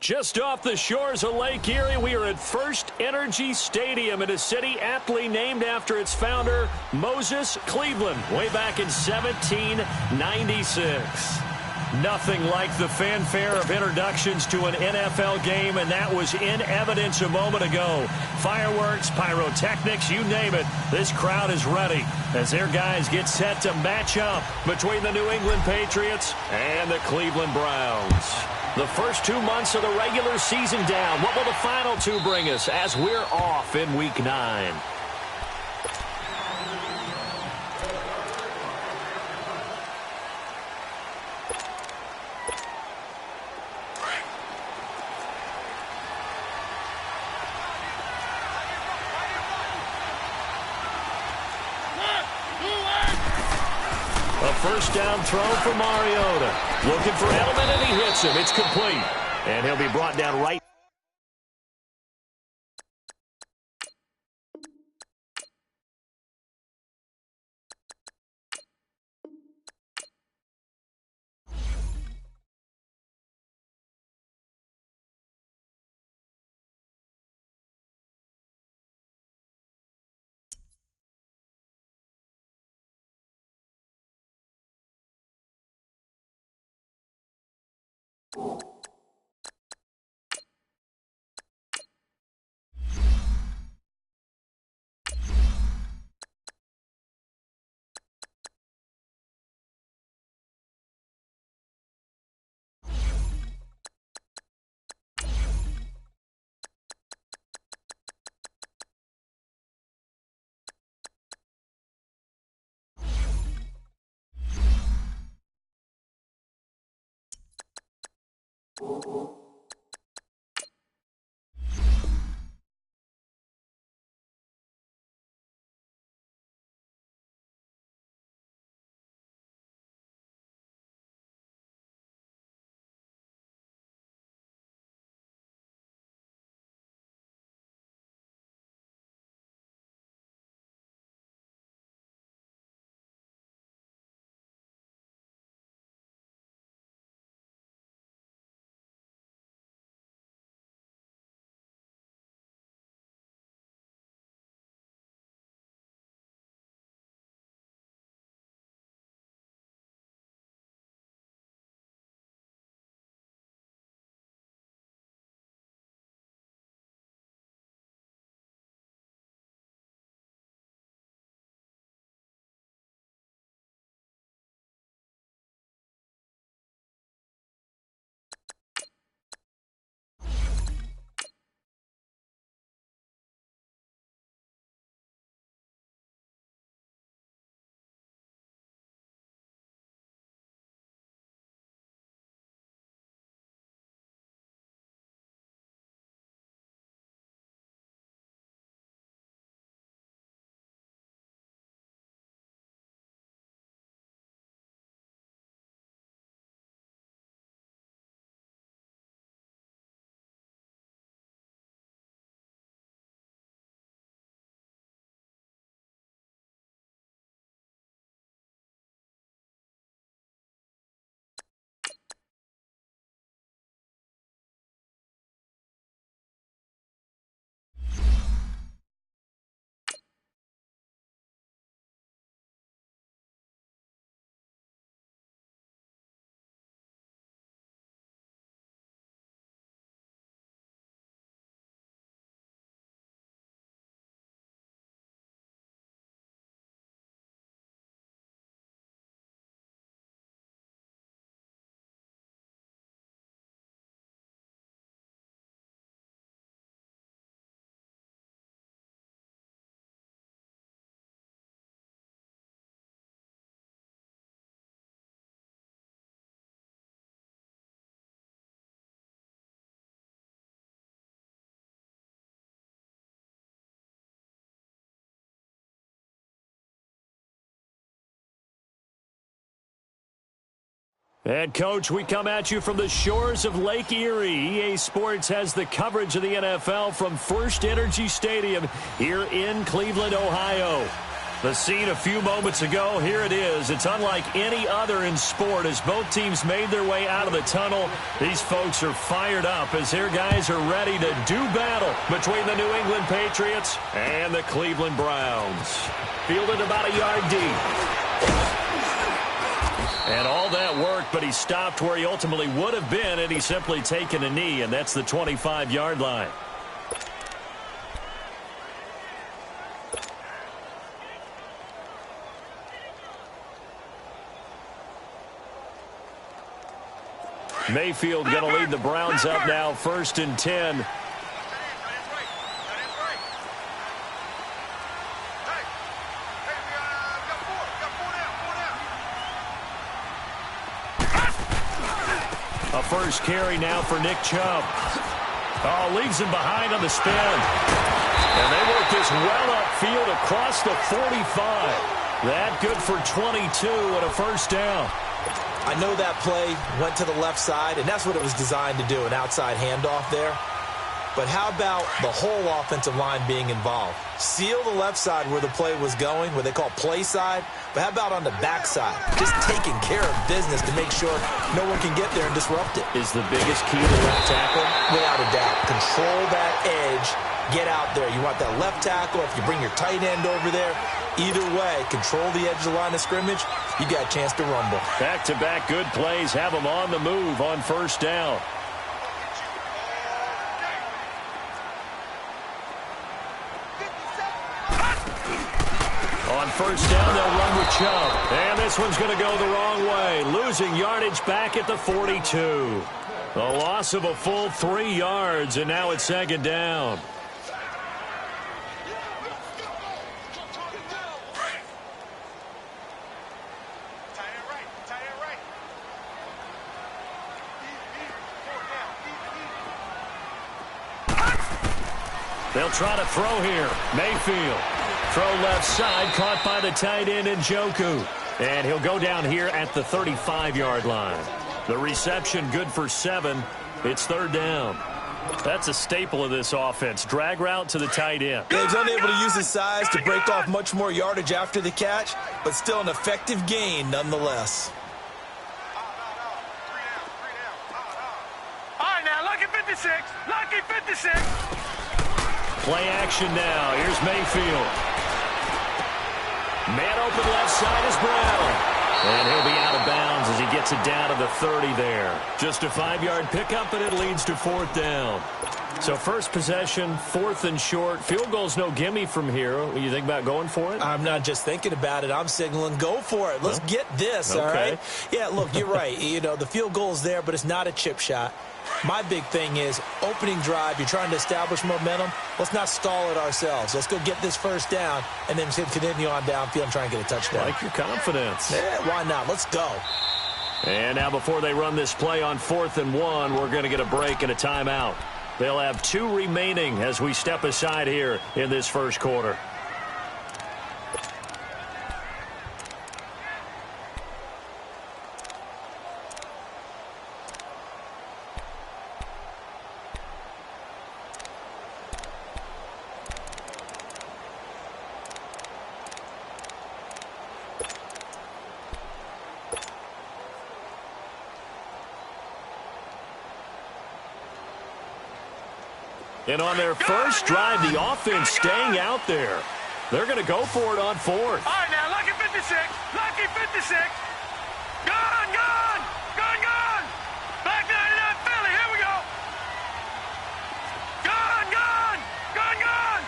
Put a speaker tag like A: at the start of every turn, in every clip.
A: Just off the shores of Lake Erie, we are at First Energy Stadium in a city aptly named after its founder, Moses Cleveland, way back in 1796. Nothing like the fanfare of introductions to an NFL game, and that was in evidence a moment ago. Fireworks, pyrotechnics, you name it. This crowd is ready as their guys get set to match up between the New England Patriots and the Cleveland Browns. The first 2 months of the regular season down. What will the final two bring us as we're off in Week 9? First down throw for Mariota. Looking for Edelman, and he hits him. It's complete. And he'll be brought down right. And, Coach, we come at you from the shores of Lake Erie. EA Sports has the coverage of the NFL from First Energy Stadium here in Cleveland, Ohio. The scene a few moments ago, here it is. It's unlike any other in sport as both teams made their way out of the tunnel. These folks are fired up as their guys are ready to do battle between the New England Patriots and the Cleveland Browns. Fielded about a yard deep. And all that worked, but he stopped where he ultimately would have been, and he's simply taken a knee, and that's the 25-yard line. Mayfield going to lead the Browns up now, 1st and 10. A first carry now for Nick Chubb. Oh, leaves him behind on the spin. And they work this well upfield across the 45. That good for 22 and a first down.
B: I know that play went to the left side, and that's what it was designed to do, an outside handoff there. But how about the whole offensive line being involved? Seal the left side where the play was going, what they call play side. But how about on the back side? Just taking care of business to make sure no one can get there and disrupt it.
A: Is the biggest key to left tackle?
B: Without a doubt. Control that edge. Get out there. You want that left tackle. If you bring your tight end over there, either way, control the edge of the line of scrimmage. You got a chance to rumble.
A: Back-to-back good plays have them on the move on first down. On first down, they'll run with Chubb. And this one's going to go the wrong way. Losing yardage back at the 42. The loss of a full 3 yards, and now it's 2nd down. They'll try to throw here. Mayfield. Throw left side, caught by the tight end Njoku. And he'll go down here at the 35-yard line. The reception good for 7. It's 3rd down. That's a staple of this offense. Drag route to the tight end.
B: Yeah, he's unable to use his size to break off much more yardage after the catch, but still an effective gain nonetheless.
C: All right, now, lucky 56. Lucky 56.
A: Play action now. Here's Mayfield. Man open left side is Brown. And he'll be out of bounds as he gets it down to the 30 there. Just a 5-yard pickup, and it leads to 4th down. So first possession, 4th and short. Field goal's no gimme from here. You think about going for it?
B: I'm not just thinking about it. I'm signaling go for it. Let's get this, all right? Yeah, look, you're right. You know, the field goal's there, but it's not a chip shot. My big thing is opening drive. You're trying to establish momentum. Let's not stall it ourselves. Let's go get this first down and then continue on downfield and try and get a touchdown.
A: Like your confidence.
B: Yeah, why not? Let's go.
A: And now before they run this play on 4th and 1, we're going to get a break and a timeout. They'll have 2 remaining as we step aside here in this first quarter. And on their first drive, the offense staying out there. They're going to go for it on 4th.
C: All right, now, lucky 56. Lucky 56. Gone, gone. Gone, gone. Back 99 Philly. Here we go. Gone, gone. Gone, gone.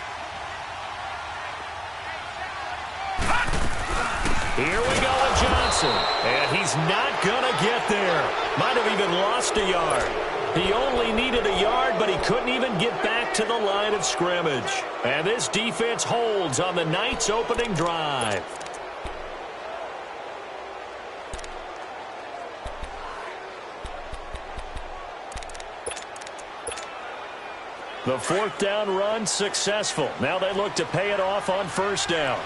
A: Here we go with Johnson. And he's not going to get there. Might have even lost a yard. He only needed a yard, but he couldn't even get back to the line of scrimmage. And this defense holds on the night's opening drive. The 4th down run successful. Now they look to pay it off on first down.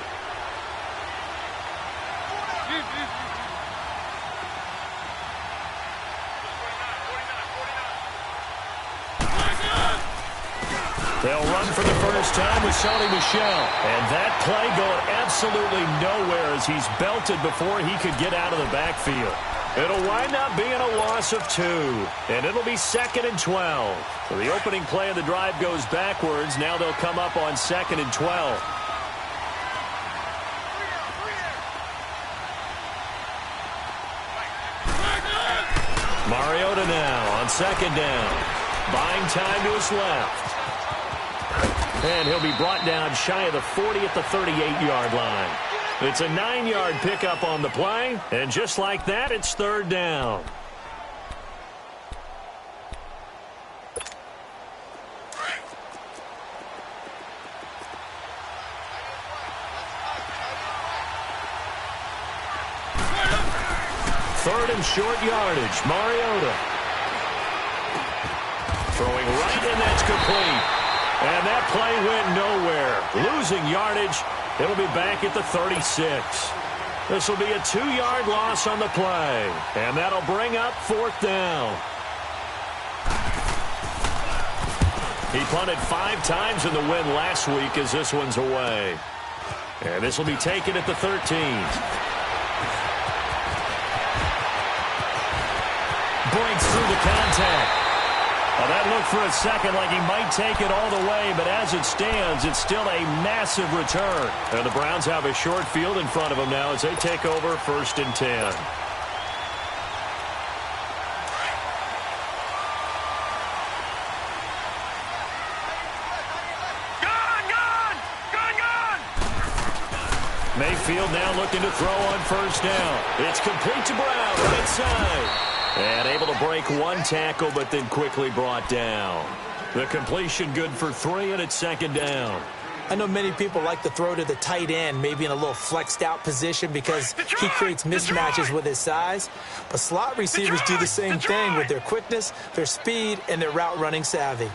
A: They'll run for the first time with Sonny Michel. And that play going absolutely nowhere as he's belted before he could get out of the backfield. It'll wind up being a loss of 2. And it'll be 2nd and 12. So the opening play of the drive goes backwards. Now they'll come up on 2nd and 12. Mariota now on 2nd down. Buying time to his left. And he'll be brought down shy of the 40 at the 38-yard line. It's a 9-yard pickup on the play. And just like that, it's 3rd down. Third and short yardage. Mariota. Throwing right, and that's complete. And that play went nowhere. Losing yardage. It'll be back at the 36. This will be a 2-yard loss on the play. And that'll bring up 4th down. He punted 5 times in the win last week as this one's away. And this will be taken at the 13. Breaks through the contact. Well, that looked for a second like he might take it all the way, but as it stands, it's still a massive return. And the Browns have a short field in front of them now as they take over 1st and 10.
C: Gone!
A: Mayfield now looking to throw on 1st down. It's complete to Brown, right side. And able to break 1 tackle, but then quickly brought down. The completion good for 3, and it's 2nd down.
B: I know many people like to throw to the tight end, maybe in a little flexed out position because he creates mismatches with his size. But slot receivers do the same thing with their quickness, their speed, and their route running savvy.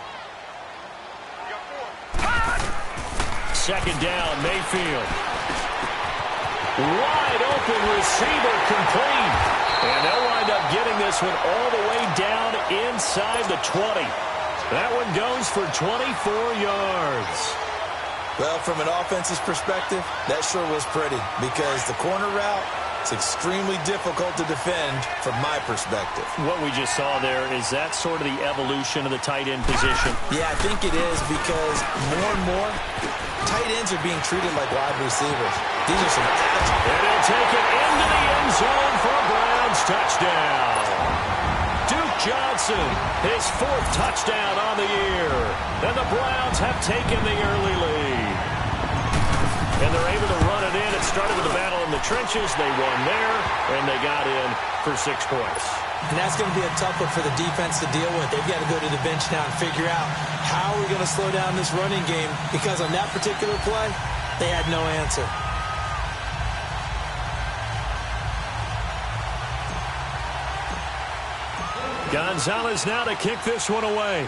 A: 2nd down, Mayfield. Wide open receiver complete. And they'll wind up getting this one all the way down inside the 20. That one goes for 24 yards.
B: Well, from an offense's perspective, that sure was pretty because the corner route is extremely difficult to defend from my perspective.
A: What we just saw there, is that sort of the evolution of the tight end position?
B: Yeah, I think it is because more and more, tight ends are being treated like wide receivers. These are some agile.
A: And he'll take it into the end zone for a Browns touchdown. Duke Johnson, his 4th touchdown on the year. And the Browns have taken the early lead. And they're able to run it in. It started with a battle in the trenches. They won there, and they got in for 6 points.
B: And that's going to be a tough one for the defense to deal with. They've got to go to the bench now and figure out how we're going to slow down this running game because on that particular play, they had no answer.
A: Gonzalez now to kick this one away.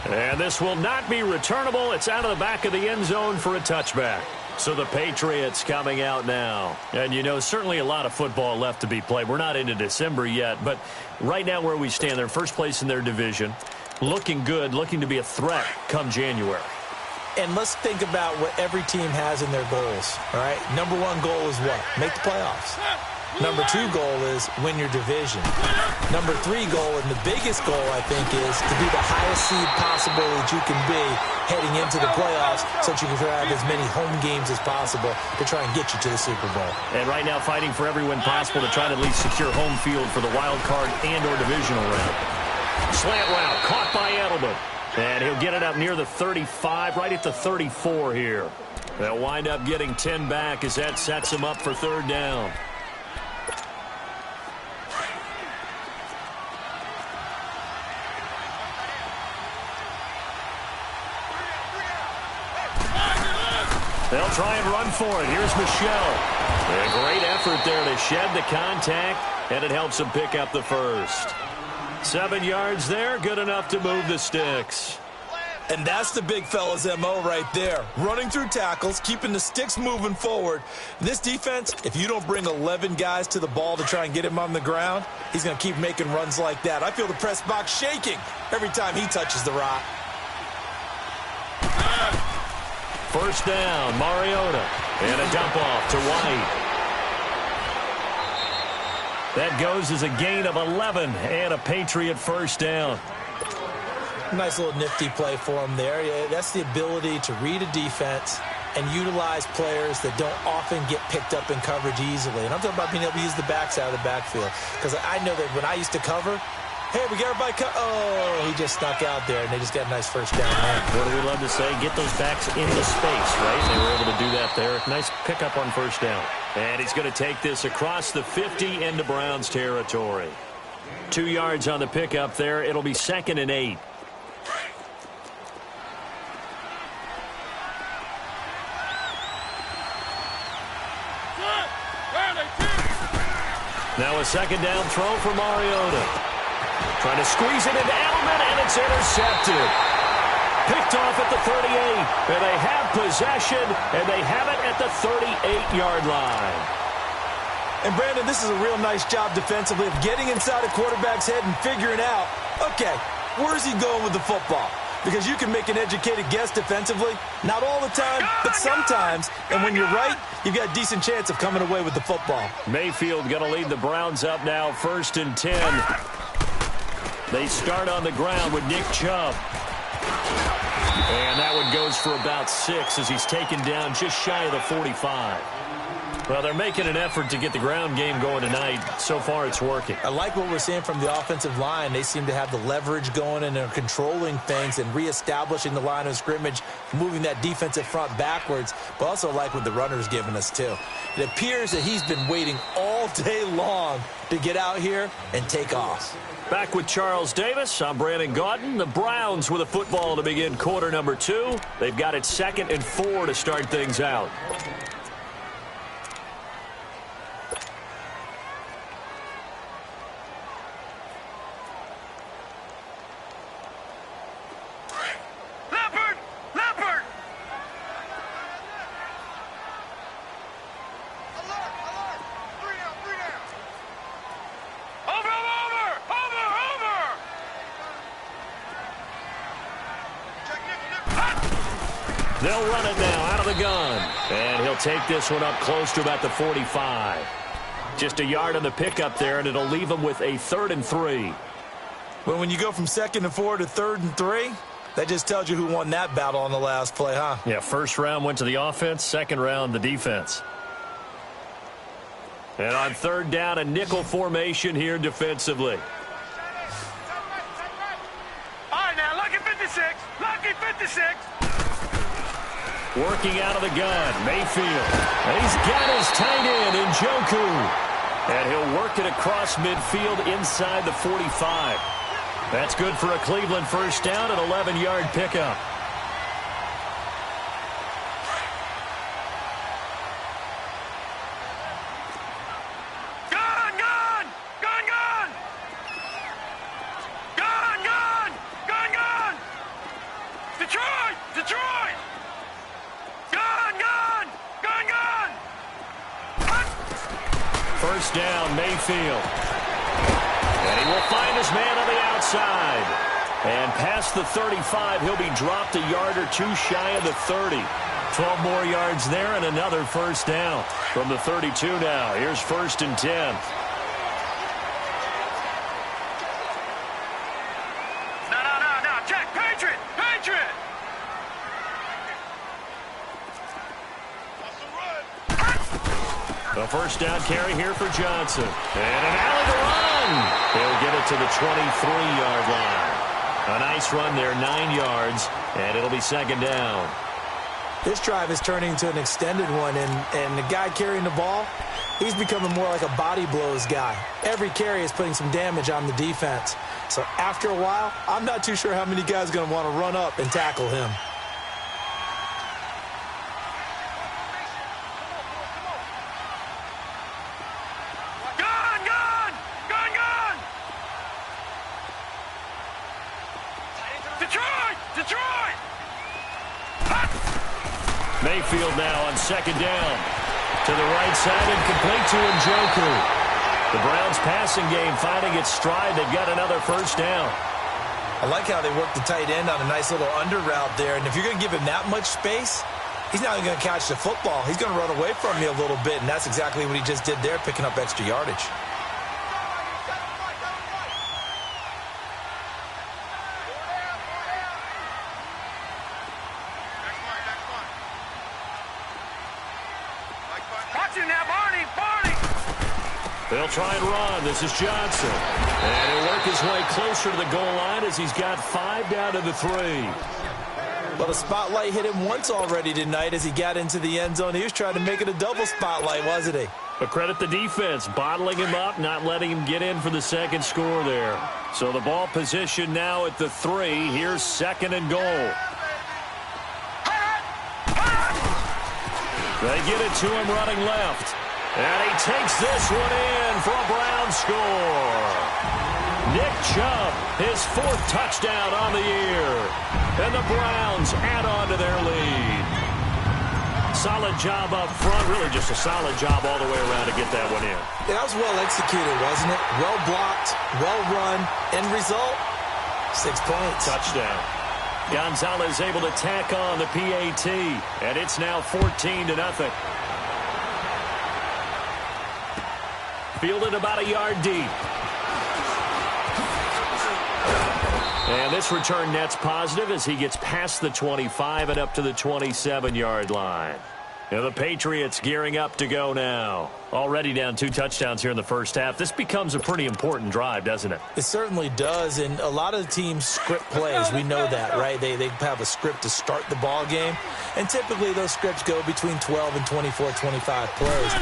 A: And this will not be returnable. It's out of the back of the end zone for a touchback. So the Patriots coming out now. And, you know, certainly a lot of football left to be played. We're not into December yet, but right now where we stand, they're first place in their division. Looking good, looking to be a threat come January.
B: And let's think about what every team has in their goals, all right? Number 1 goal is what? Make the playoffs. Number 2 goal is win your division. Number 3 goal, and the biggest goal, I think, is to be the highest seed possible that you can be heading into the playoffs so that you can have as many home games as possible to try and get you to the Super Bowl.
A: And right now fighting for every win possible to try to at least secure home field for the wild card and or divisional round. Slant route caught by Edelman. And he'll get it up near the 35, right at the 34 here. They'll wind up getting 10 back as that sets him up for 3rd down. They'll try and run for it. Here's Michel. A great effort there to shed the contact, and it helps him pick up the first. 7 yards there, good enough to move the sticks.
B: And that's the big fella's MO right there. Running through tackles, keeping the sticks moving forward. This defense, if you don't bring 11 guys to the ball to try and get him on the ground, he's going to keep making runs like that. I feel the press box shaking every time he touches the rock.
A: First down, Mariota. And a dump off to White. That goes as a gain of 11 and a Patriot first down.
B: Nice little nifty play for him there. Yeah, that's the ability to read a defense and utilize players that don't often get picked up in coverage easily. And I'm talking about being able to use the backs out of the backfield. Because I know that when I used to cover, hey, we got everybody oh, he just snuck out there, and they just got a nice first down there.
A: What do we love to say? Get those backs into space, right? They were able to do that there. Nice pickup on first down. And he's going to take this across the 50 into Browns territory. 2 yards on the pickup there. It'll be 2nd and 8. Now a 2nd down throw for Mariota. Trying to squeeze it into Edelman, and it's intercepted. Picked off at the 38. And they have possession, and they have it at the 38-yard line.
B: And, Brandon, this is a real nice job defensively of getting inside a quarterback's head and figuring out, okay, where's he going with the football? Because you can make an educated guess defensively. Not all the time, but sometimes. And when you're right, you've got a decent chance of coming away with the football.
A: Mayfield going to lead the Browns up now, 1st and 10. They start on the ground with Nick Chubb. And that one goes for about 6 as he's taken down just shy of the 45. Well, they're making an effort to get the ground game going tonight. So far, it's working.
B: I like what we're seeing from the offensive line. They seem to have the leverage going, and they're controlling things and reestablishing the line of scrimmage, moving that defensive front backwards, but also like what the runner's giving us, too. It appears that he's been waiting all day long to get out here and take off.
A: Back with Charles Davis, I'm Brandon Gaudin. The Browns with a football to begin quarter number 2. They've got it 2nd and 4 to start things out. They'll run it now out of the gun. And he'll take this one up close to about the 45. Just a yard on the pickup there, and it'll leave him with a 3rd and 3.
B: Well, when you go from 2nd and 4 to 3rd and 3, that just tells you who won that battle on the last play, huh?
A: Yeah, first round went to the offense, 2nd round the defense. And on 3rd down, a nickel formation here defensively.
C: All right, now, lucky 56. Lucky 56.
A: Working out of the gun, Mayfield. And he's got his tight end in Njoku. And he'll work it across midfield inside the 45. That's good for a Cleveland first down, an 11-yard pickup. First down, Mayfield. And he will find his man on the outside. And past the 35, he'll be dropped a yard or 2 shy of the 30. 12 more yards there and another first down. From the 32 now, here's 1st and 10.
C: No, check, Patriot.
A: A first down carry here for Johnson. And an alley to run. He'll get it to the 23-yard line. A nice run there, 9 yards, and it'll be 2nd down.
B: This drive is turning into an extended one, and the guy carrying the ball, he's becoming more like a body blows guy. Every carry is putting some damage on the defense. So after a while, I'm not too sure how many guys are going to want to run up and tackle him.
C: Detroit!
A: Mayfield now on second down. To the right side and complete to Njoku. The Browns passing game finding its stride. They've got another first down.
B: I like how they work the tight end on a nice little under route there. And if you're going to give him that much space, he's not going to catch the football. He's going to run away from you a little bit, and that's exactly what he just did there, picking up extra yardage.
A: They'll try and run. This is Johnson. And he'll work his way closer to the goal line as he's got 5 down to the 3.
B: Well, the spotlight hit him once already tonight as he got into the end zone. He was trying to make it a double spotlight, wasn't he?
A: But credit the defense, bottling him up, not letting him get in for the second score there. So the ball position now at the 3. Here's second and goal. They get it to him running left. And he takes this one in for a Brown score. Nick Chubb, his 4th touchdown on the year. And the Browns add on to their lead. Solid job up front. Really just a solid job all the way around to get that one in.
B: That was well executed, wasn't it? Well blocked, well run. End result, 6 points.
A: Touchdown. Gonzalez able to tack on the PAT. And it's now 14-0. Fielded about a yard deep. And this return net's positive as he gets past the 25 and up to the 27-yard line. Now the Patriots gearing up to go now. Already down 2 touchdowns here in the first half. This becomes a pretty important drive, doesn't it?
B: It certainly does, and a lot of the teams script plays. We know that, right? They have a script to start the ball game, and typically those scripts go between 12 and 24, 25 plays.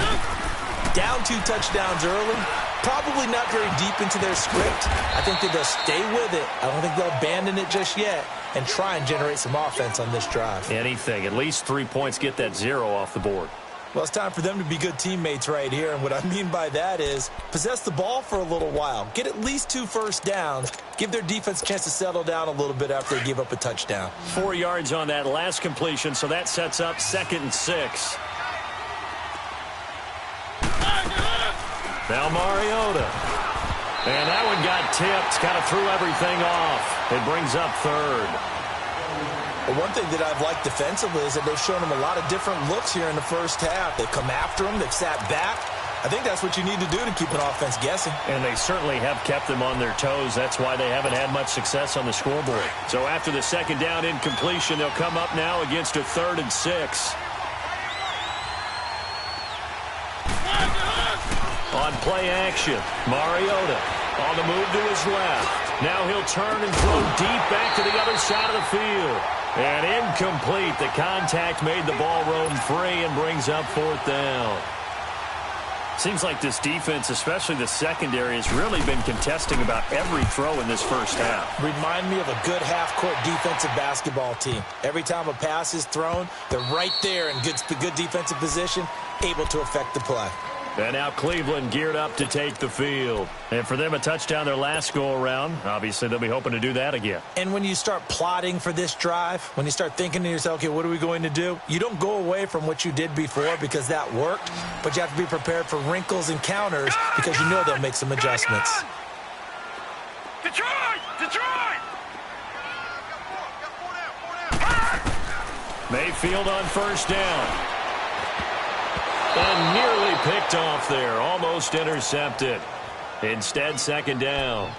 B: Down 2 touchdowns early, probably not very deep into their script. I think that they'll stay with it. I don't think they'll abandon it just yet and try and generate some offense on this drive.
A: Anything. At least 3 points, get that 0 off the board.
B: Well, it's time for them to be good teammates right here, and what I mean by that is possess the ball for a little while. Get at least 2 first downs. Give their defense a chance to settle down a little bit after they give up a touchdown.
A: 4 yards on that last completion, so that sets up 2nd and 6. Now Mariota. And that one got tipped. Kind of threw everything off. It brings up 3rd.
B: Well, one thing that I've liked defensively is that they've shown him a lot of different looks here in the first half. They've come after him. They've sat back. I think that's what you need to do to keep an offense guessing.
A: And they certainly have kept them on their toes. That's why they haven't had much success on the scoreboard. So after the 2nd down incompletion, they'll come up now against a 3rd and 6. On play action, Mariota on the move to his left. Now he'll turn and throw deep back to the other side of the field. And incomplete. The contact made the ball roam free and brings up 4th down. Seems like this defense, especially the secondary, has really been contesting about every throw in this first half.
B: Remind me of a good half-court defensive basketball team. Every time a pass is thrown, they're right there in good defensive position, able to affect the play.
A: And now Cleveland geared up to take the field. And for them, a touchdown their last go-around. Obviously, they'll be hoping to do that again.
B: And when you start plotting for this drive, when you start thinking to yourself, okay, what are we going to do? You don't go away from what you did before because that worked, but you have to be prepared for wrinkles and counters because you know they'll make some adjustments.
C: Detroit! Detroit!
A: Mayfield on first down. And nearly picked off there. Almost intercepted. Instead, 2nd down.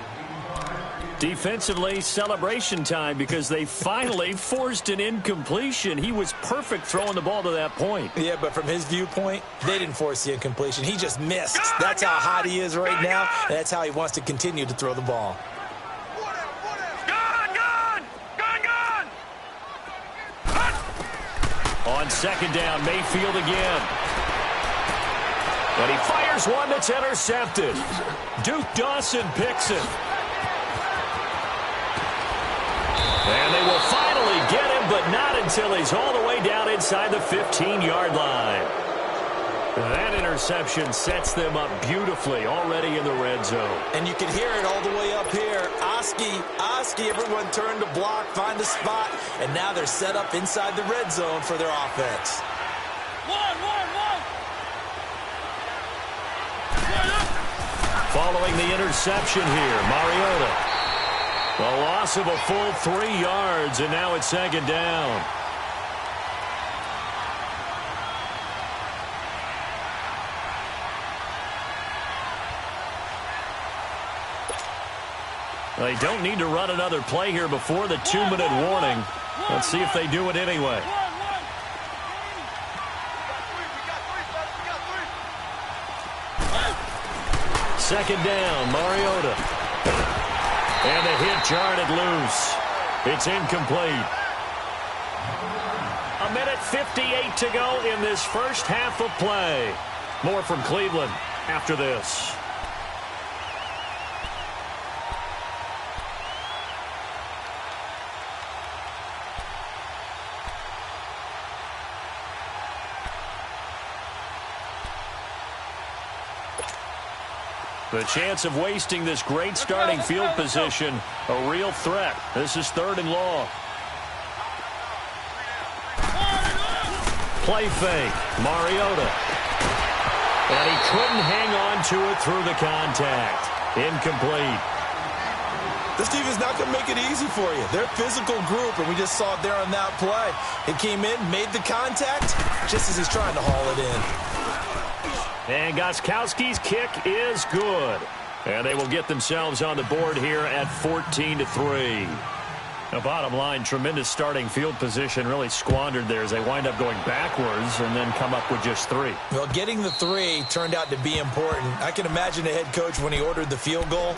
A: Defensively, celebration time because they finally forced an incompletion. He was perfect throwing the ball to that point.
B: Yeah, but from his viewpoint, they didn't force the incompletion. He just missed. That's how hot he is right now, and that's how he wants to continue to throw the ball.
A: On 2nd down, Mayfield again. And he fires one that's intercepted. Duke Dawson picks it. And they will finally get him, but not until he's all the way down inside the 15-yard line. That interception interception sets them up beautifully already in the red zone.
B: And you can hear it all the way up here. Oski, everyone turn to block, find a spot, and now they're set up inside the red zone for their offense.
A: Following the interception here, Mariota. A loss of a full 3 yards, and now it's second down. They don't need to run another play here before the 2-minute warning. Let's see if they do it anyway. Second down, Mariota. And the hit jarred it loose. It's incomplete. 1:58 to go in this first half of play. More from Cleveland after this. The chance of wasting this great starting field position, a real threat. This is 3rd and long. Play fake, Mariota. And he couldn't hang on to it through the contact. Incomplete.
B: This team is not going to make it easy for you. They're a physical group, and we just saw it there on that play. It came in, made the contact, just as he's trying to haul it in.
A: And Gostkowski's kick is good. And they will get themselves on the board here at 14-3. The bottom line, tremendous starting field position really squandered there as they wind up going backwards and then come up with just 3.
B: Well, getting the 3 turned out to be important. I can imagine the head coach when he ordered the field goal.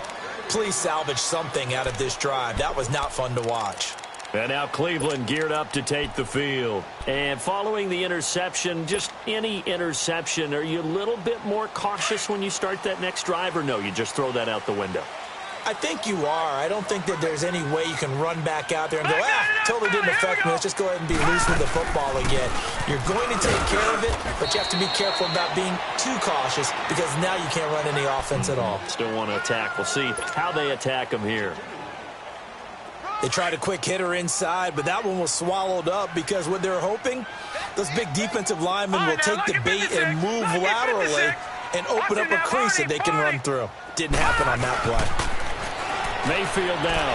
B: Please salvage something out of this drive. That was not fun to watch.
A: And now Cleveland geared up to take the field. And following the interception, just any interception, are you a little bit more cautious when you start that next drive, or no, you just throw that out the window?
B: I think you are. I don't think that there's any way you can run back out there and go, totally didn't affect me. Let's just go ahead and be loose with the football again. You're going to take care of it, but you have to be careful about being too cautious because now you can't run any offense at all.
A: Still want to attack. We'll see how they attack them here.
B: They tried a quick hitter inside, but that one was swallowed up because what they're hoping, those big defensive linemen will take the bait and move laterally and open up a crease that they can run through. Didn't happen on that play.
A: Mayfield now.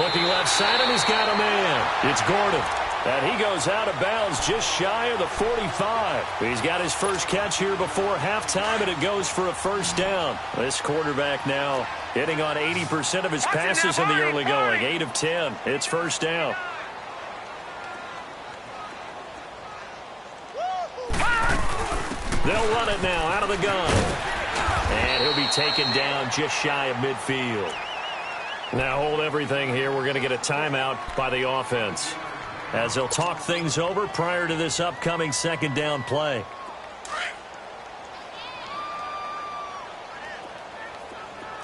A: Looking left side, and he's got a man. It's Gordon. And he goes out of bounds just shy of the 45. He's got his first catch here before halftime, and it goes for a first down. This quarterback now hitting on 80% of his passes in the early going. 8 of 10. It's first down. They'll run it now out of the gun. And he'll be taken down just shy of midfield. Now hold everything here. We're going to get a timeout by the offense, as they'll talk things over prior to this upcoming second down play.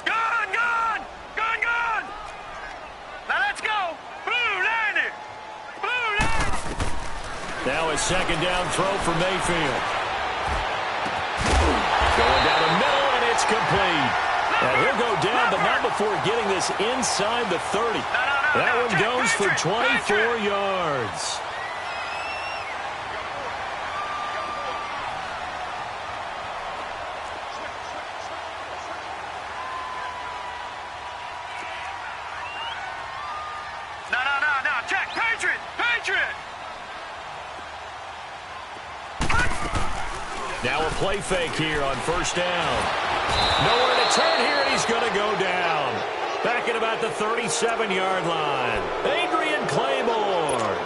C: Gone! Now let's go! Blue line!
A: Now a second down throw for Mayfield. Going down the middle, and it's complete. And he'll go down, but not before getting this inside the 30. That one goes for 24 yards.
C: No. Check. Patriot!
A: Now a play fake here on first down. Nowhere to turn here, and he's going to go down. Back at about the 37-yard line. Adrian Claiborne.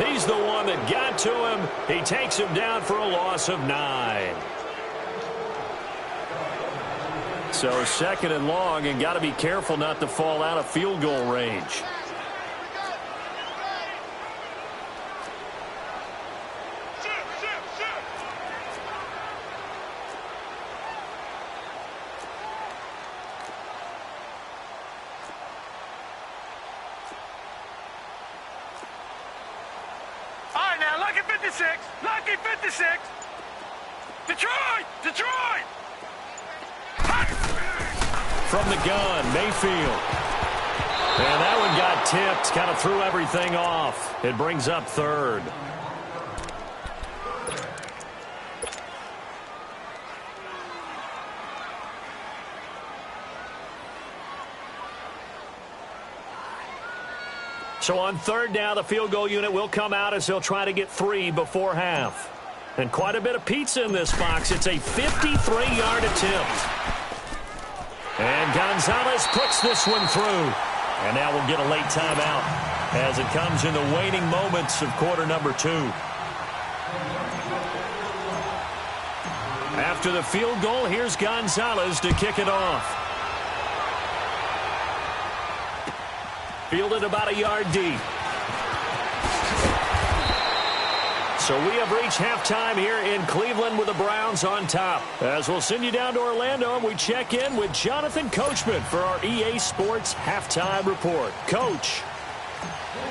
A: He's the one that got to him. He takes him down for a loss of 9. So second and long, and got to be careful not to fall out of field goal range.
C: Lucky 56. Detroit! Detroit!
A: From the gun, Mayfield. And that one got tipped, kind of threw everything off. It brings up third. So on third down, the field goal unit will come out as they'll try to get 3 before half. And quite a bit of pizza in this box. It's a 53-yard attempt. And Gonzalez puts this one through. And now we'll get a late timeout as it comes in the waning moments of quarter number 2. After the field goal, here's Gonzalez to kick it off. Fielded about a yard deep. So we have reached halftime here in Cleveland with the Browns on top. As we'll send you down to Orlando, and we check in with Jonathan Coachman for our EA Sports Halftime Report. Coach,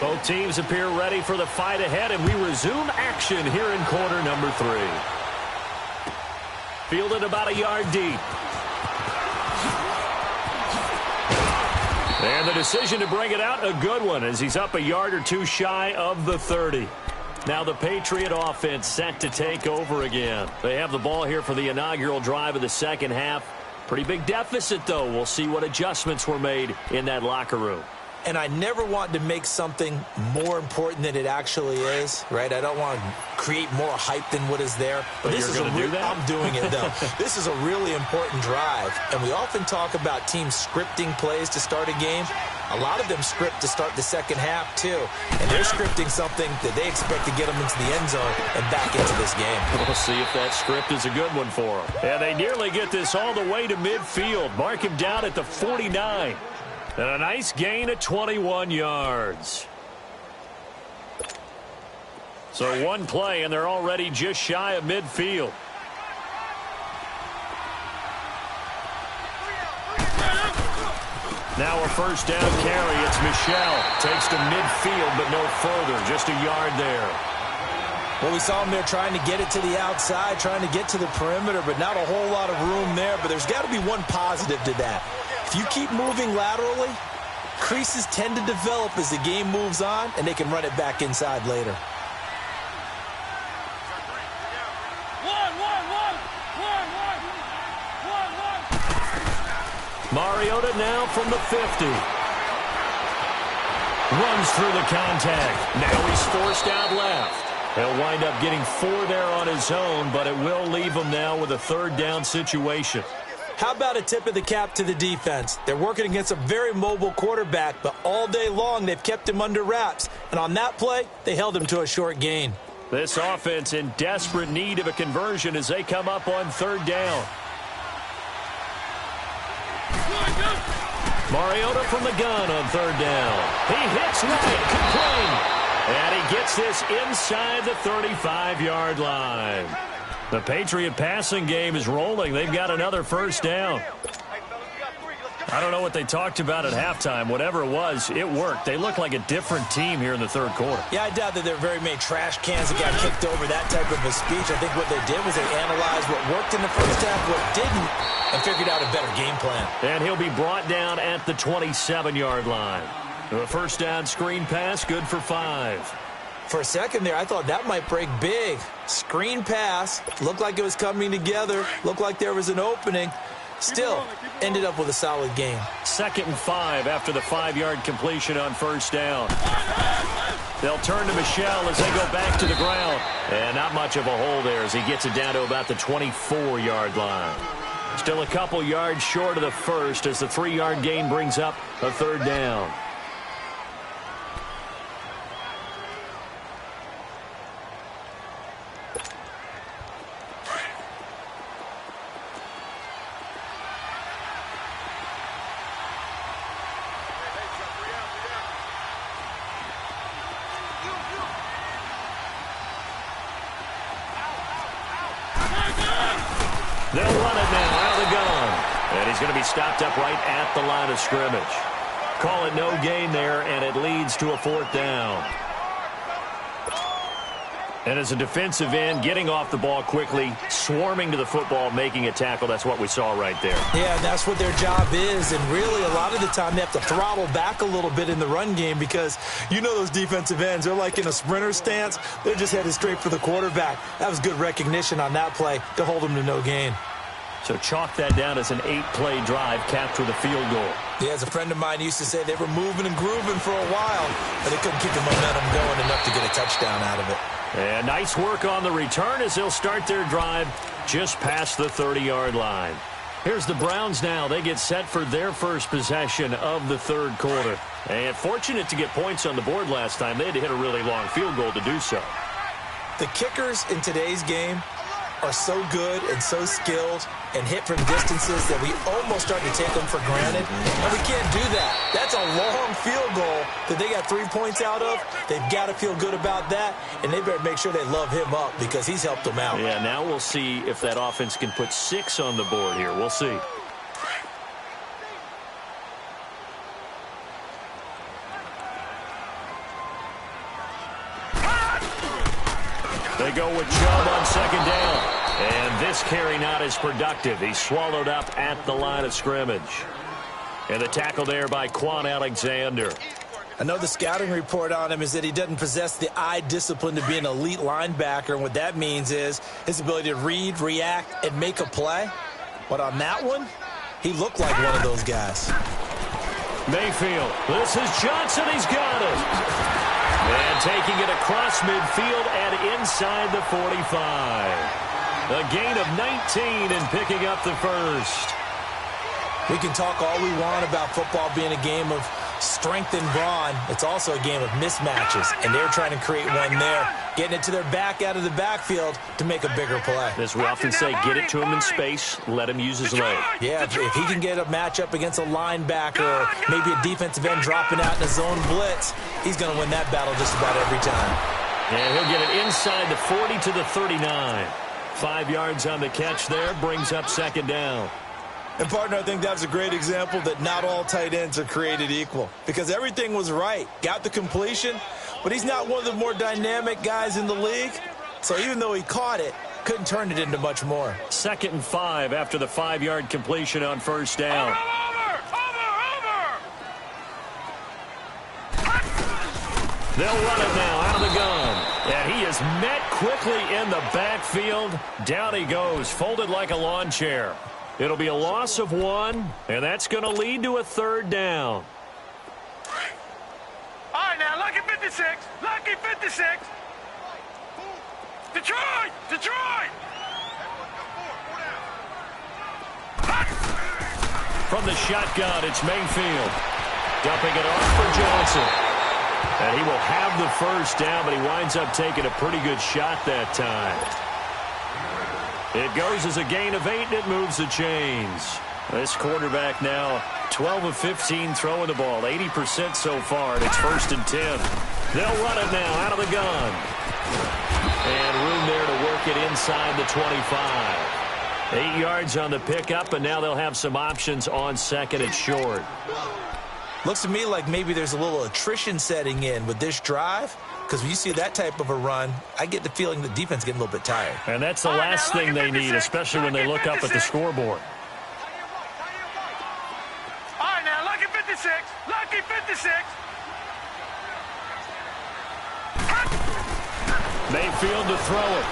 A: both teams appear ready for the fight ahead, and we resume action here in quarter number 3. Fielded about a yard deep. And the decision to bring it out, a good one, as he's up a yard or 2 shy of the 30. Now the Patriot offense set to take over again. They have the ball here for the inaugural drive of the second half. Pretty big deficit, though. We'll see what adjustments were made in that locker room.
B: And I never want to make something more important than it actually is, right? I don't want to create more hype than what is there.
A: But this is do that?
B: I'm doing it, though. This is a really important drive. And we often talk about teams scripting plays to start a game. A lot of them script to start the second half, too. And they're scripting something that they expect to get them into the end zone and back into this game.
A: We'll see if that script is a good one for them. And they nearly get this all the way to midfield. Mark him down at the 49. And a nice gain of 21 yards. So one play, and they're already just shy of midfield. Now a first down carry. It's Michel. Takes to midfield, but no further. Just a yard there.
B: Well, we saw him there trying to get it to the outside, trying to get to the perimeter, but not a whole lot of room there. But there's got to be one positive to that. If you keep moving laterally, creases tend to develop as the game moves on, and they can run it back inside later.
A: Mariota now from the 50. Runs through the contact. Now he's forced out left. He'll wind up getting 4 there on his own, but it will leave him now with a third down situation.
B: How about a tip of the cap to the defense? They're working against a very mobile quarterback, but all day long they've kept him under wraps. And on that play, they held him to a short gain.
A: This offense in desperate need of a conversion as they come up on third down. Mariota from the gun on third down. He hits right, complete. And he gets this inside the 35-yard line. The Patriot passing game is rolling. They've got another first down. I don't know what they talked about at halftime. Whatever it was, it worked. They look like a different team here in the third quarter.
B: Yeah, I doubt that there are very many trash cans that got kicked over, that type of a speech. I think what they did was they analyzed what worked in the first half, what didn't, and figured out a better game plan.
A: And he'll be brought down at the 27-yard line. The first down screen pass, good for 5.
B: For a second there, I thought that might break big. Screen pass, looked like it was coming together, looked like there was an opening. Still, ended up with a solid game.
A: 2nd and 5 after the 5-yard completion on first down. They'll turn to Michel as they go back to the ground. And not much of a hole there as he gets it down to about the 24-yard line. Still a couple yards short of the first as the 3-yard gain brings up a third down. They'll run it now out of the gun. And he's going to be stopped up right at the line of scrimmage. Call it no gain there, and it leads to a 4th down. And as a defensive end, getting off the ball quickly, swarming to the football, making a tackle, that's what we saw right there.
B: Yeah, and that's what their job is. And really, a lot of the time, they have to throttle back a little bit in the run game because you know those defensive ends, they're like in a sprinter stance. They're just headed straight for the quarterback. That was good recognition on that play to hold them to no gain.
A: So chalk that down as an 8-play drive, capped with a field goal.
B: Yeah, as a friend of mine used to say, they were moving and grooving for a while, but they couldn't keep the momentum going enough to get a touchdown out of it.
A: And nice work on the return as they'll start their drive just past the 30-yard line. Here's the Browns now. They get set for their first possession of the third quarter. And fortunate to get points on the board last time. They had to hit a really long field goal to do so.
B: The kickers in today's game are so good and so skilled and hit from distances that we almost start to take them for granted. And we can't do that. That's a long field goal that they got 3 points out of. They've got to feel good about that, and they better make sure they love him up because he's helped them out.
A: Yeah, now we'll see if that offense can put 6 on the board here. We'll see. They go with Chubb on second down. And this carry not as productive. He's swallowed up at the line of scrimmage. And the tackle there by Quan Alexander.
B: I know the scouting report on him is that he doesn't possess the eye discipline to be an elite linebacker. And what that means is his ability to read, react, and make a play. But on that one, he looked like one of those guys.
A: Mayfield. This is Johnson. He's got it. And taking it across midfield and inside the 45. A gain of 19 and picking up the first.
B: We can talk all we want about football being a game of strength and brawn. It's also a game of mismatches, and they're trying to create one there, getting it to their back out of the backfield to make a bigger play.
A: As we often say, get it to him in space, let him use his leg.
B: Yeah, if he can get a matchup against a linebacker or maybe a defensive end dropping out in a zone blitz, he's going to win that battle just about every time.
A: And he'll get it inside the 40 to the 39. 5 yards on the catch there, brings up second down.
B: And, partner, I think that's a great example that not all tight ends are created equal because everything was right. Got the completion, but he's not one of the more dynamic guys in the league. So even though he caught it, couldn't turn it into much more.
A: 2nd and 5 after the 5-yard completion on first down.
C: Over!
A: They'll run it now out of the gun. And he is met quickly in the backfield. Down he goes, folded like a lawn chair. It'll be a loss of 1, and that's going to lead to a third down.
C: All right, now, lucky 56. Lucky 56. Detroit! Detroit!
A: From the shotgun, it's Mayfield. Dumping it off for Johnson. And he will have the first down, but he winds up taking a pretty good shot that time. It goes as a gain of 8, and it moves the chains. This quarterback now 12 of 15 throwing the ball, 80% so far, and it's 1st and 10. They'll run it now out of the gun. And room there to work it inside the 25. 8 yards on the pickup, and now they'll have some options on second and short.
B: Looks to me like maybe there's a little attrition setting in with this drive because when you see that type of a run, I get the feeling the defense is getting a little bit tired.
A: And that's the last thing they need, especially when they look up at the scoreboard.
C: All right, now, lucky 56. Lucky 56.
A: Mayfield to throw it.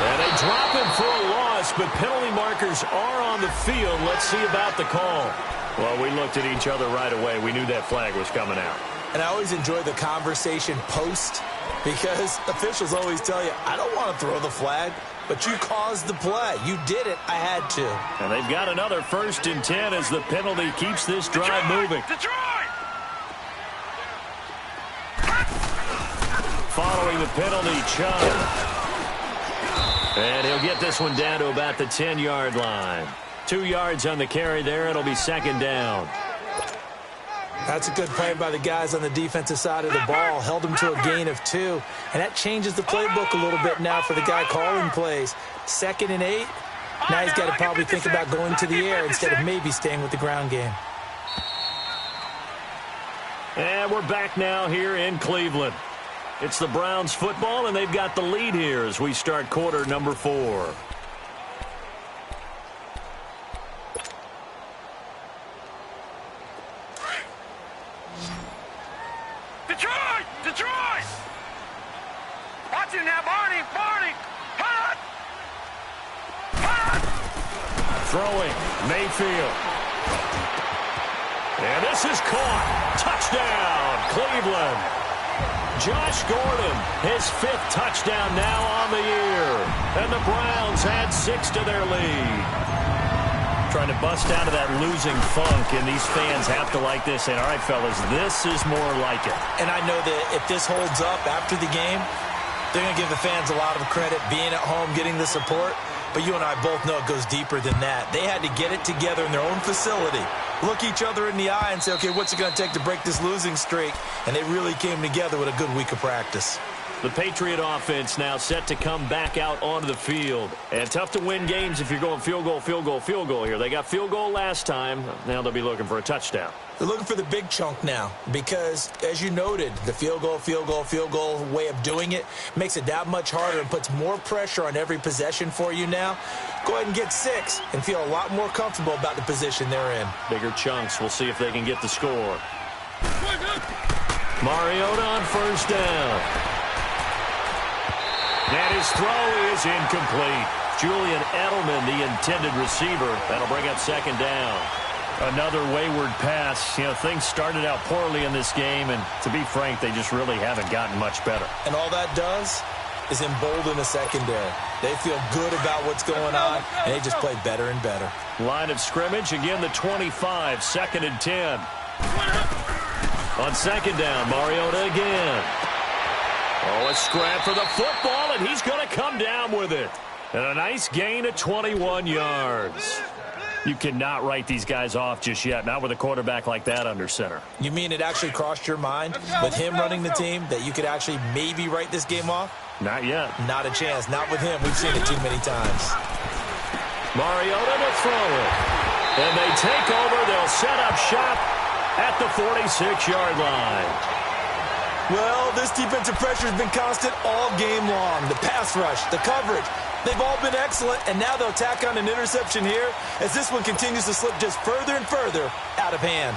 A: And they drop him for a loss, but penalty markers are on the field. Let's see about the call. Well, we looked at each other right away. We knew that flag was coming out.
B: And I always enjoy the conversation post because officials always tell you, I don't want to throw the flag, but you caused the play. You did it. I had to.
A: And they've got another 1st and 10 as the penalty keeps this drive moving.
C: Detroit!
A: Following the penalty, Chubb. And he'll get this one down to about the 10-yard line. 2 yards on the carry there. It'll be second down.
B: That's a good play by the guys on the defensive side of the ball. Held them to a gain of 2. And that changes the playbook a little bit now for the guy calling plays. 2nd and 8. Now he's got to probably think about going to the air instead of maybe staying with the ground game.
A: And we're back now here in Cleveland. It's the Browns football, and they've got the lead here as we start quarter number 4.
C: Detroit! Detroit! Watch it now, Barney! Barney! Hut! Hut!
A: Throwing, Mayfield. And this is caught. Touchdown, Cleveland. Josh Gordon, his 5th touchdown now on the year. And the Browns add 6 to their lead. Trying to bust out of that losing funk, and these fans have to like this. And all right, fellas, this is more like it.
B: And I know that if this holds up after the game, they're going to give the fans a lot of credit, being at home, getting the support. But you and I both know it goes deeper than that. They had to get it together in their own facility, look each other in the eye and say, okay, what's it going to take to break this losing streak? And they really came together with a good week of practice.
A: The Patriot offense now set to come back out onto the field. And tough to win games if you're going field goal, field goal, field goal here. They got field goal last time. Now they'll be looking for a touchdown.
B: They're looking for the big chunk now because, as you noted, the field goal way of doing it makes it that much harder and puts more pressure on every possession for you now. Go ahead and get 6 and feel a lot more comfortable about the position they're in.
A: Bigger chunks. We'll see if they can get the score. Mariota on first down. And his throw is incomplete. Julian Edelman, the intended receiver. That'll bring up second down. Another wayward pass. You know, things started out poorly in this game, and to be frank, they just really haven't gotten much better.
B: And all that does is embolden the secondary. They feel good about what's going on, and they just play better and better.
A: Line of scrimmage, again the 25, 2nd and 10. On second down, Mariota again. Oh, a scrap for the football, and he's going to come down with it. And a nice gain of 21 yards. You cannot write these guys off just yet, not with a quarterback like that under center.
B: You mean it actually crossed your mind with him running the team that you could actually maybe write this game off?
A: Not yet.
B: Not a chance. Not with him. We've seen it too many times.
A: Mariota to throw it. And they take over. They'll set up shop at the 46-yard line.
B: Well, this defensive pressure has been constant all game long. The pass rush, the coverage, they've all been excellent, and now they'll tack on an interception here as this one continues to slip just further and further out of hand.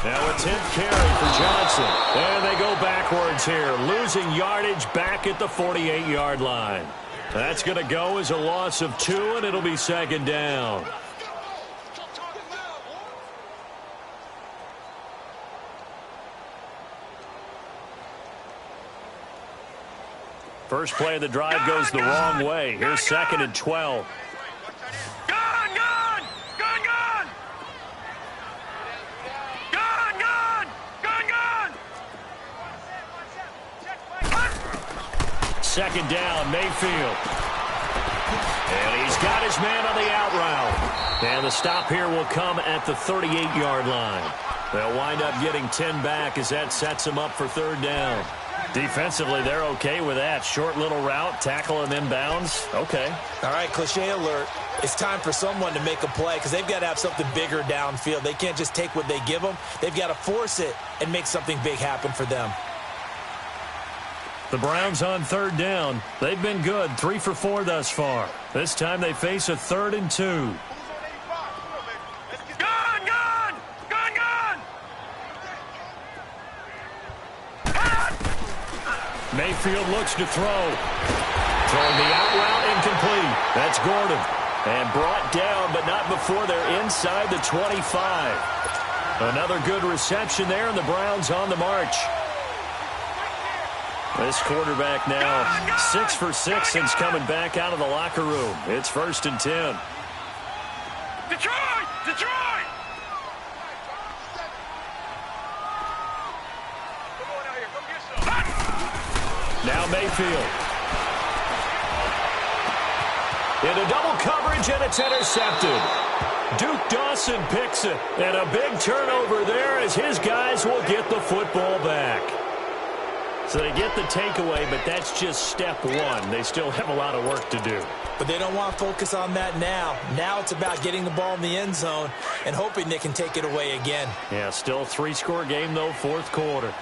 A: Now a 10th carry for Johnson. And they go backwards here, losing yardage back at the 48-yard line. That's going to go as a loss of 2, and it'll be second down. First play of the drive goes the wrong way. Here's 2nd and 12.
C: Gone, gone! Gone, gone! Gone, gone! Gone, gone!
A: Second down, Mayfield. And he's got his man on the out route. And the stop here will come at the 38-yard line. They'll wind up getting 10 back as that sets them up for third down. Defensively, they're okay with that. Short little route, tackle and inbounds. Okay.
B: All right, cliche alert. It's time for someone to make a play because they've got to have something bigger downfield. They can't just take what they give them. They've got to force it and make something big happen for them.
A: The Browns on third down. They've been good, 3 for 4 thus far. This time they face a 3rd and 2.
C: Gone, gone! Gone, gone!
A: Mayfield looks to throw. Throwing the out route incomplete. That's Gordon. And brought down, but not before they're inside the 25. Another good reception there, and the Browns on the march. This quarterback now 6 for 6 since coming back out of the locker room. It's 1st and 10.
C: Detroit! Detroit!
A: Now Mayfield. Into double coverage, and it's intercepted. Duke Dawson picks it. And a big turnover there as his guys will get the football back. So they get the takeaway, but that's just step one. They still have a lot of work to do.
B: But they don't want to focus on that now. Now it's about getting the ball in the end zone and hoping they can take it away again.
A: Yeah, still 3-score game, though, fourth quarter.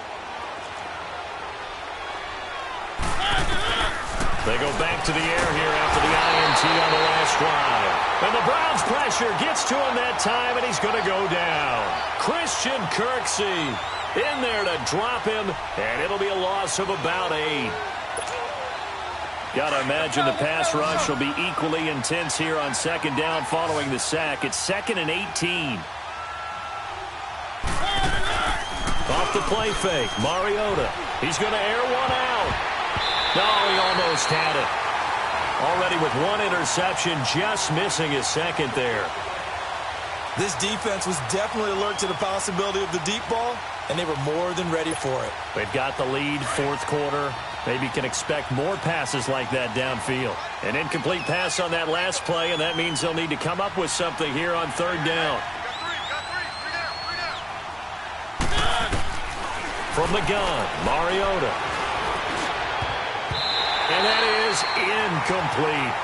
A: They go back to the air here after the INT on the last drive. And the Browns pressure gets to him that time, and he's going to go down. Christian Kirksey in there to drop him, and it'll be a loss of about 8. Got to imagine the pass rush will be equally intense here on second down following the sack. It's 2nd and 18. Off the play fake, Mariota. He's going to air one out. No, he almost had it. Already with one interception, just missing his second there.
B: This defense was definitely alert to the possibility of the deep ball, and they were more than ready for it.
A: They've got the lead, fourth quarter. Maybe can expect more passes like that downfield. An incomplete pass on that last play, and that means they'll need to come up with something here on third down. From the gun, Mariota. And that is incomplete.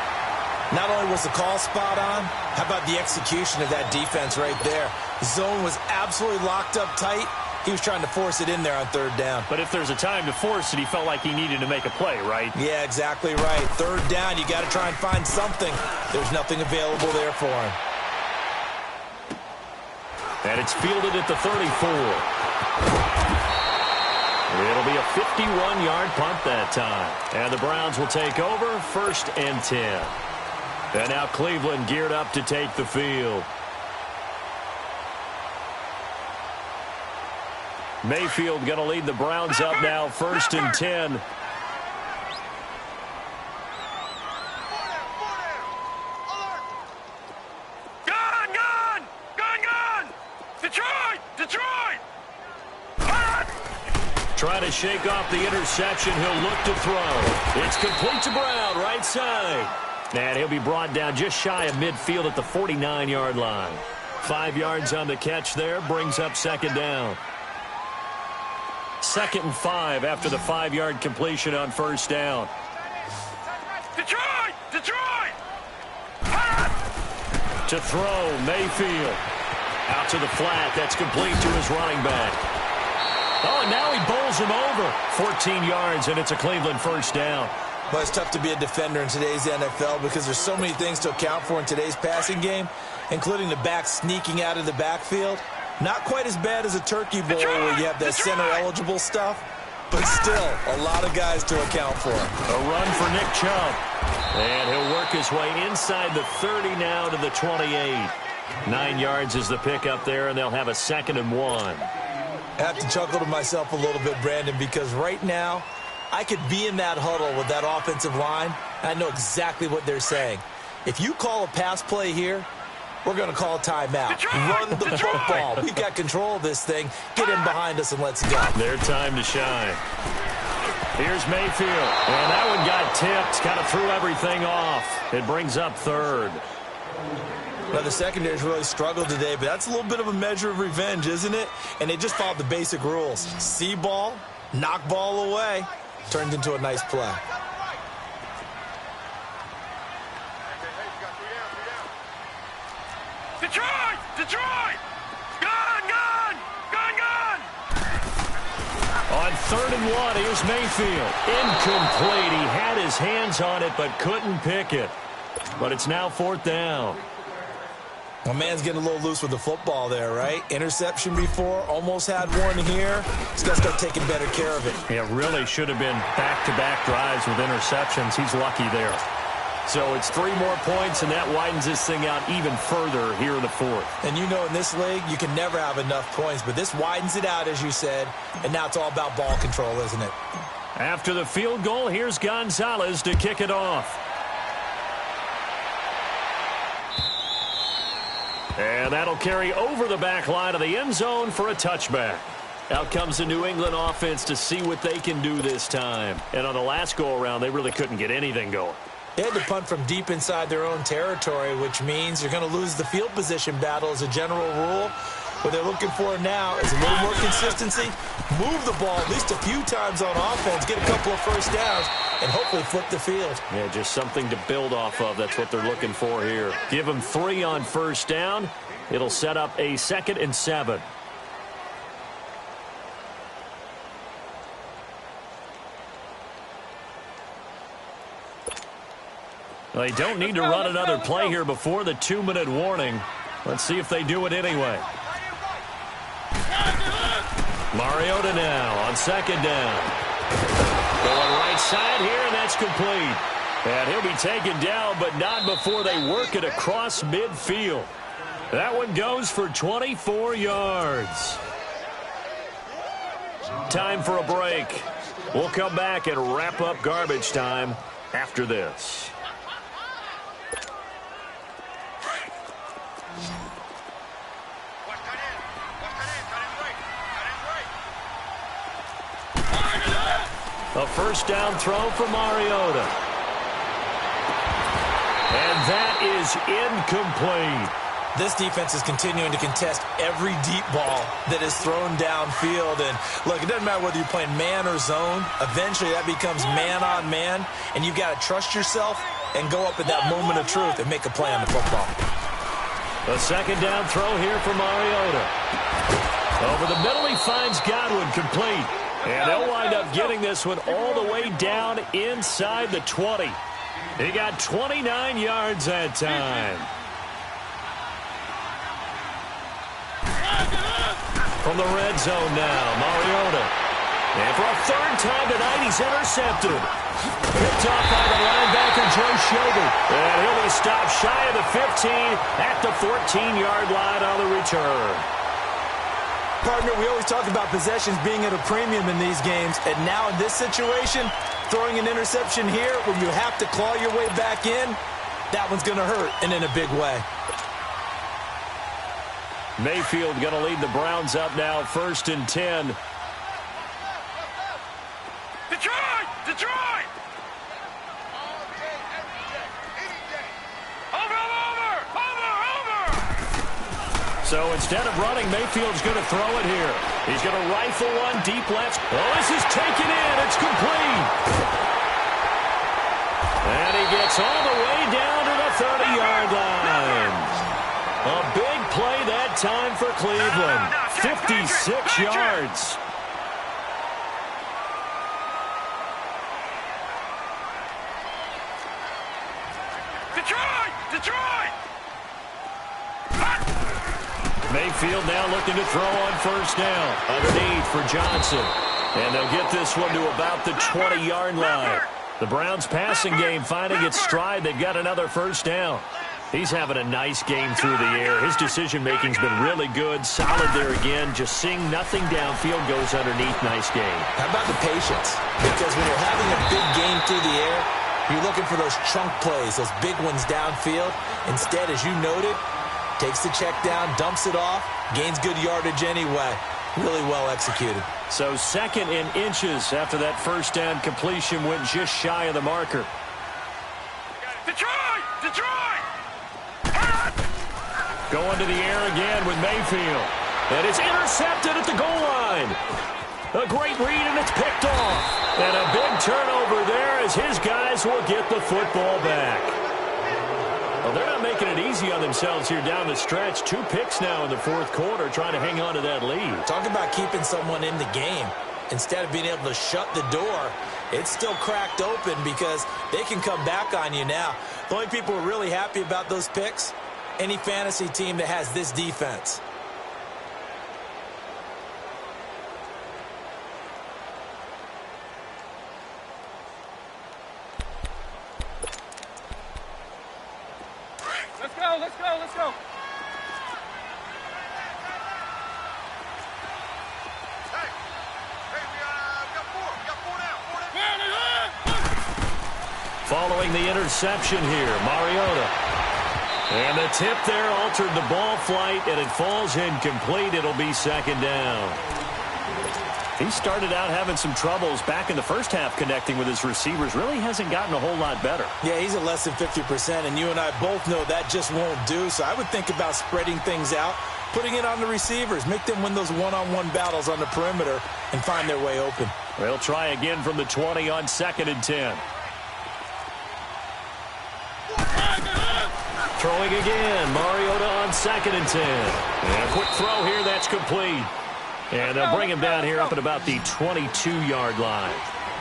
B: Not only was the call spot on, how about the execution of that defense right there? The zone was absolutely locked up tight. He was trying to force it in there on third down.
A: But if there's a time to force it, he felt like he needed to make a play, right?
B: Yeah, exactly right. Third down, you got to try and find something. There's nothing available there for him.
A: And it's fielded at the 34. It'll be a 51-yard punt that time. And the Browns will take over, 1st and 10. And now Cleveland geared up to take the field. Mayfield going to lead the Browns up now, 1st and 10.
C: Gun! Detroit!
A: Trying to shake off the interception. He'll look to throw. It's complete to Brown, right side. And he'll be brought down just shy of midfield at the 49-yard line. 5 yards on the catch there, brings up second down. 2nd and 5 after the 5-yard completion on first down.
C: Detroit!
A: To throw, Mayfield. Out to the flat. That's complete to his running back. Oh, and now he bowls him over. 14 yards, and it's a Cleveland first down.
B: Well, it's tough to be a defender in today's NFL because there's so many things to account for in today's passing game, including the back sneaking out of the backfield. Not quite as bad as a turkey bowl where you have that center-eligible stuff, but still a lot of guys to account for.
A: A run for Nick Chubb. And he'll work his way inside the 30 now to the 28. 9 yards is the pickup there, and they'll have a 2nd and 1.
B: I have to chuckle to myself a little bit, Brandon, because right now I could be in that huddle with that offensive line, and I know exactly what they're saying. If you call a pass play here, we're going to call a timeout. Run the football. We've got control of this thing. Get in behind us and let's go.
A: Their time to shine. Here's Mayfield. And that one got tipped. Kind of threw everything off. It brings up 3rd.
B: Now, the secondary's really struggled today, but that's a little bit of a measure of revenge, isn't it? And they just followed the basic rules. See ball, knock ball away. Turned into a nice play.
C: Detroit! Gun!
A: On 3rd and 1, here's Mayfield. Incomplete. He had his hands on it, but couldn't pick it. But it's now 4th down.
B: My man's getting a little loose with the football there, right? Interception before, almost had one here. He's got to start taking better care of it.
A: It really should have been back-to-back drives with interceptions. He's lucky there. So it's 3 more points, and that widens this thing out even further here in the 4th.
B: And you know in this league, you can never have enough points, but this widens it out, as you said, and now it's all about ball control, isn't it?
A: After the field goal, here's Gonzalez to kick it off. And that'll carry over the back line of the end zone for a touchback. Out comes the New England offense to see what they can do this time. And on the last go-around, they really couldn't get anything going.
B: They had to punt from deep inside their own territory, which means you're going to lose the field position battle as a general rule. What they're looking for now is a little more consistency, move the ball at least a few times on offense, get a couple of first downs, and hopefully flip the field.
A: Yeah, just something to build off of. That's what they're looking for here. Give them 3 on first down. It'll set up a 2nd and 7. They don't need to run another play here before the 2-minute warning. Let's see if they do it anyway. Mariota now on 2nd down. Going right side here, and that's complete. And he'll be taken down, but not before they work it across midfield. That one goes for 24 yards. Time for a break. We'll come back and wrap up garbage time after this. A first down throw for Mariota. And that is incomplete.
B: This defense is continuing to contest every deep ball that is thrown downfield. And look, it doesn't matter whether you're playing man or zone. Eventually that becomes man on man. And you've got to trust yourself and go up at that moment of truth and make a play on the football.
A: A second down throw here for Mariota. Over the middle, he finds Godwin, complete. And they'll wind up getting this one all the way down inside the 20. He got 29 yards that time. From the red zone now, Mariota. And for a 3rd time tonight, he's intercepted. Picked off by the linebacker, Joe Schobert. And he'll be stopped shy of the 15 at the 14-yard line on the return.
B: Partner, we always talk about possessions being at a premium in these games. And now in this situation, throwing an interception here where you have to claw your way back in, that one's going to hurt, and in a big way.
A: Mayfield going to lead the Browns up now, 1st and 10.
C: Detroit! Detroit!
A: So instead of running, Mayfield's going to throw it here. He's going to rifle one deep left. Oh, this is taken in. It's complete. And he gets all the way down to the 30-yard line. A big play that time for Cleveland. 56 yards.
C: Detroit! Detroit!
A: Mayfield now looking to throw on first down. Underneath for Johnson. And they'll get this one to about the 20-yard line. The Browns passing game finding its stride. They've got another first down. He's having a nice game through the air. His decision-making's been really good. Solid there again. Just seeing nothing downfield goes underneath. Nice game.
B: How about the patience? Because when you're having a big game through the air, you're looking for those chunk plays, those big ones downfield. Instead, as you noted, takes the check down, dumps it off, gains good yardage anyway. Really well executed.
A: So 2nd and inches after that first down completion went just shy of the marker.
C: Detroit! Detroit!
A: Going to the air again with Mayfield. And it's intercepted at the goal line. A great read, and it's picked off. And a big turnover there as his guys will get the football back. Well, they're not making it easy on themselves here down the stretch. 2 picks now in the 4th quarter trying to hang on to that lead.
B: Talk about keeping someone in the game. Instead of being able to shut the door, it's still cracked open because they can come back on you now. The only people who are really happy about those picks, any fantasy team that has this defense.
C: Let's go, let's go, let's go. Hey, we got 4. We got 4 now. 4 down.
A: Following the interception here, Mariota. And the tip there altered the ball flight, and it falls incomplete. It'll be 2nd down. He started out having some troubles back in the first half connecting with his receivers. Really hasn't gotten a whole lot better.
B: Yeah, he's at less than 50%, and you and I both know that just won't do. So I would think about spreading things out, putting it on the receivers. Make them win those one-on-one battles on the perimeter and find their way open.
A: They'll try again from the 20 on 2nd and 10. Throwing again. Mariota on 2nd and 10. And a quick throw here. That's complete. And they'll bring him down here up at about the 22-yard line.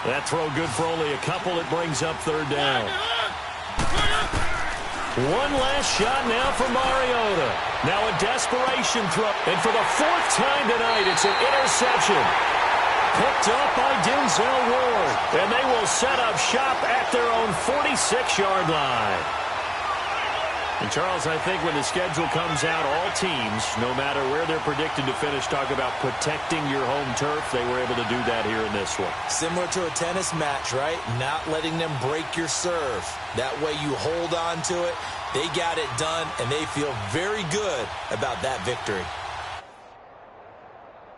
A: That throw good for only a couple. It brings up 3rd down. One last shot now for Mariota. Now a desperation throw. And for the 4th time tonight, it's an interception. Picked up by Denzel Ward. And they will set up shop at their own 46-yard line. And, Charles, I think when the schedule comes out, all teams, no matter where they're predicted to finish, talk about protecting your home turf. They were able to do that here in this one.
B: Similar to a tennis match, right? Not letting them break your serve. That way you hold on to it. They got it done, and they feel very good about that victory.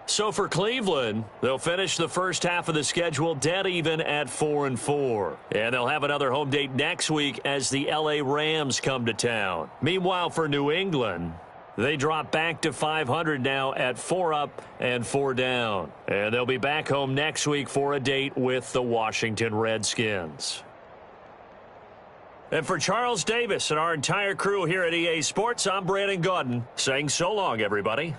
A: So for Cleveland, they'll finish the first half of the schedule dead even at 4-4. And they'll have another home date next week as the LA Rams come to town. Meanwhile, for New England, they drop back to 500 now at 4 up and 4 down. And they'll be back home next week for a date with the Washington Redskins. And for Charles Davis and our entire crew here at EA Sports, I'm Brandon Gaudin saying so long, everybody.